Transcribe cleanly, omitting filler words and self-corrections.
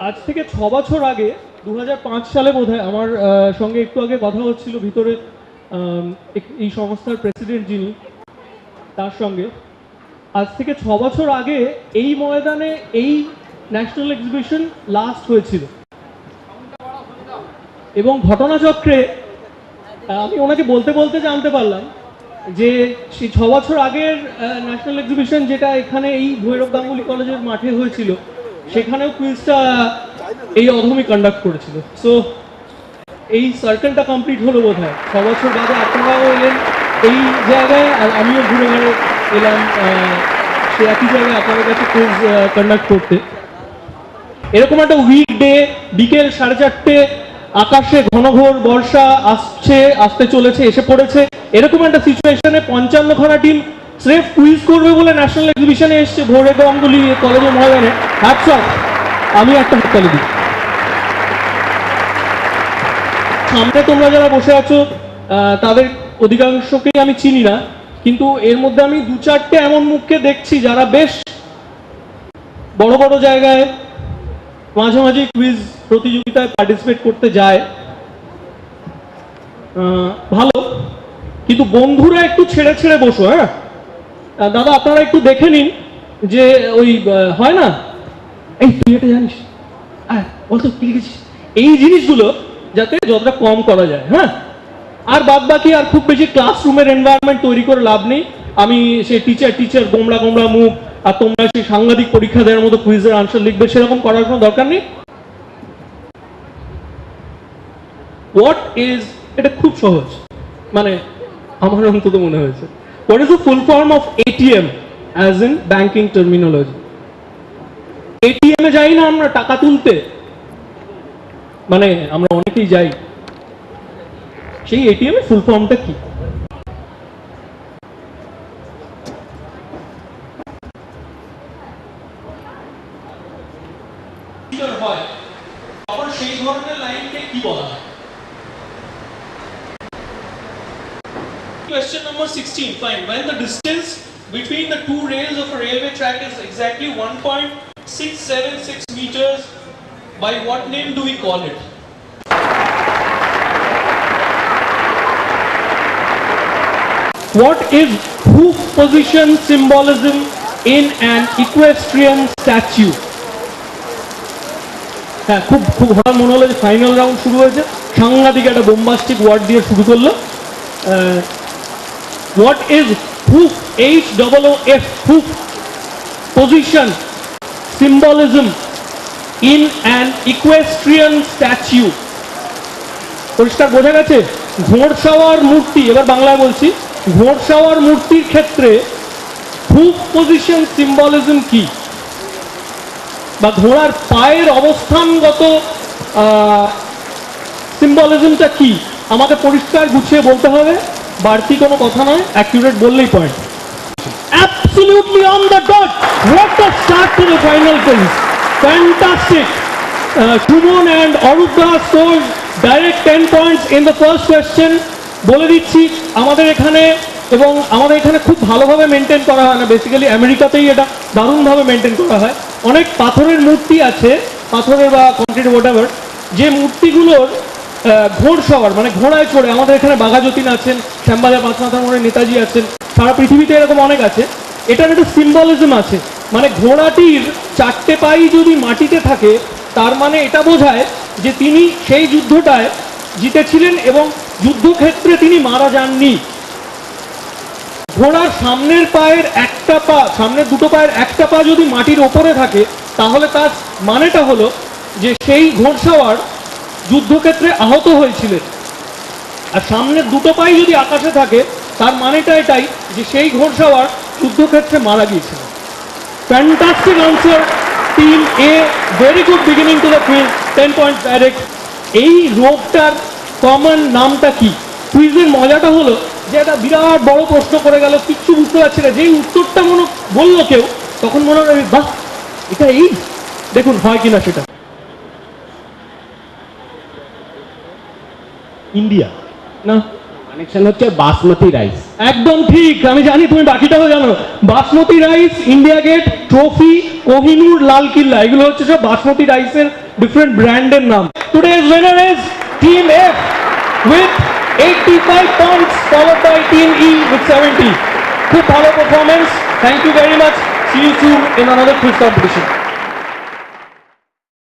আজ থেকে 6 বছর আগে 2005 সালে বোধহয় আমার সঙ্গে একটু আগে কথা হচ্ছিল ভিতরে এই সংস্থার প্রেসিডেন্ট যিনি তার সঙ্গে। আজ থেকে 6 বছর আগে এই ময়দানে এই ন্যাশনাল এক্সিবিশন লাস্ট হয়েছিল এবং ঘটনাচক্রে আমি ওনাকে বলতে বলতে জানতে পারলাম যে সেই 6 বছর আগের ন্যাশনাল এক্সিবিশন যেটা এখানে এই ভৈরব গাঙ্গুলি কলেজের মাঠে হয়েছিল সেখানেও কুইজটা এই অধমই কন্ডাক্ট করেছিল। সো এই সার্কেলটা কমপ্লিট হলো বোধ হয়। 6 বছর বাদে আপনারাও এলেন এই জায়গায় আর আমিও ঘুরে ঘুরে এলাম সে একই জায়গায় আপনাদের কাছে কুইজ কন্ডাক্ট করতে। এরকম একটা উইকডে বিকেল 4:30 আকাশে ঘনঘোর বর্ষা আসতে চলেছে, এসে পড়েছে, এরকম একটা সিচুয়েশনে 55খানা টিম স্রেফ কুইজ করবে বলে ন্যাশনাল এক্সিবিশনে এসছে ভৈরব গাঙ্গুলি কলেজের ময়দানে। হ্যাটস অফ, আমি একটা হাততালি দিই। সামনে তোমরা যারা বসে আছো তাদের অধিকাংশকেই আমি চিনি না, কিন্তু এর মধ্যে আমি 2-4টে এমন মুখকে দেখছি যারা বেশ বড় বড় জায়গায় মাঝে মাঝে কুইজ প্রতিযোগিতায় পার্টিসিপেট করতে যায়। ভালো, কিন্তু বন্ধুরা একটু ছেড়ে ছেড়ে বসো। হ্যাঁ দাদা, আপনারা একটু দেখে নিন যে ওই হয় না, এই তুই এটা জানিস, হ্যাঁ বলতো কি লিখেছিস, এই জিনিসগুলো যাতে যতটা কম করা যায়। হ্যাঁ, আর বাদ বাকি আর খুব বেশি ক্লাসরুমের এনভায়রনমেন্ট তৈরি করে লাভ নেই। আমি সেই টিচার গোমড়া গোমড়া মুখ আর তোমরা সেই সাংঘাতিক পরীক্ষা দেওয়ার মতো কুইজের আনসার লিখবে সেরকম করার কোনো দরকার নেই। হোয়াট ইজ, এটা খুব সহজ, মানে আমার অন্তত মনে হয়েছে। What is the full form of ATM as in banking terminology? ATM এ যাই না আমরা টাকা তুলতে, মানে আমরা অনেকেই যাই, সেই এটিএম এর ফুল ফর্মটা কি? হয় তখন সেই ধরনের লাইনকে কি বলা হয়? Question number 16. Fine. When the distance between the two rails of a railway track is exactly 1.676 meters, by what name do we call it? What is hoof position symbolism in an equestrian statue? হ্যাঁ, খুব খুব হঠাৎ মনে হলো যে final round শুরু হয়েছে, সাংঘাতিক একটা বোম্বাস্টিক ওয়ার্ড দিয়ে শুরু করলো। What is hoof, HOOF, hoof position symbolism in an equestrian statue? পরিষ্কার বোঝা গেছে? ঘোড়সাওয়ার মূর্তি, এবার বাংলায় বলছি, ঘোড়সাওয়ার মূর্তির ক্ষেত্রে হুফ পজিশন সিম্বলিজম কি, বা ঘোড়ার পায়ের অবস্থানগত সিম্বলিজমটা কি, আমাকে পরিষ্কার গুছিয়ে বলতে হবে, বাড়তি কোনো কথা নয়, অ্যাকিউরেট বললেই point. Absolutely on the dot. What a start to the final phase. Fantastic. Shumon and Arudha scored direct 10 points in the first question. বলে দিচ্ছি আমাদের এখানে, এবং আমাদের এখানে খুব ভালোভাবে মেনটেন করা হয় না, বেসিক্যালি আমেরিকাতেই এটা দারুণভাবে মেনটেন করা হয়। অনেক পাথরের মূর্তি আছে, পাথরের বা কংক্রিট হোয়াটএভার, যে মূর্তিগুলোর ঘোড়সওয়ার মানে ঘোড়ায় চড়ে, আমাদের এখানে বাঘাযতীন আছেন, শ্যামবাজার পাঁচমাথার মোড়ে নেতাজি আছেন, সারা পৃথিবীতে এরকম অনেক আছে। এটার একটা সিম্বলিজম আছে, মানে ঘোড়াটির 4টে পাই যদি মাটিতে থাকে তার মানে এটা বোঝায় যে তিনি সেই যুদ্ধটায় জিতেছিলেন এবং যুদ্ধক্ষেত্রে তিনি মারা যাননি। ঘোড়ার সামনের পায়ের একটা পা, সামনের দুটো পায়ের একটা পা যদি মাটির ওপরে থাকে তাহলে তার মানেটা হলো যে সেই ঘোড়সাওয়ার যুদ্ধক্ষেত্রে আহত হয়েছিলেন, আর সামনের দুটো পাই যদি আকাশে থাকে তার মানেটা এটাই যে সেই ঘোড়সাওয়ার যুদ্ধক্ষেত্রে মারা গিয়েছিলেন। Fantastic answer team A, very good beginning to the quiz, 10 points direct. এই রোগটার কমন নামটা কি? কুইজের মজাটা হলো যে একটা বিরাট বড় প্রশ্ন করে গেল, কিচ্ছু বুঝতে পারছি না, যেই উত্তরটা মনে বললো কেউ তখন মনে হয় বাহ এটা এই, দেখুন হয় কিনা সেটা। ইন্ডিয়া না, কানেকশন হচ্ছে বাসমতি রাইস। একদম ঠিক, আমি জানি তুমি বাকিটাও জানো। Basmati rice, India Gate, trophy, Kohinoor, Lal Qila, এগুলো হচ্ছে সব বাসমতি রাইসের ডিফারেন্ট ব্র্যান্ডের নাম। Today's winner is team F with 85 points, followed by team E with 70. খুব ভালো performance. Thank you very much. See you soon in another quiz competition.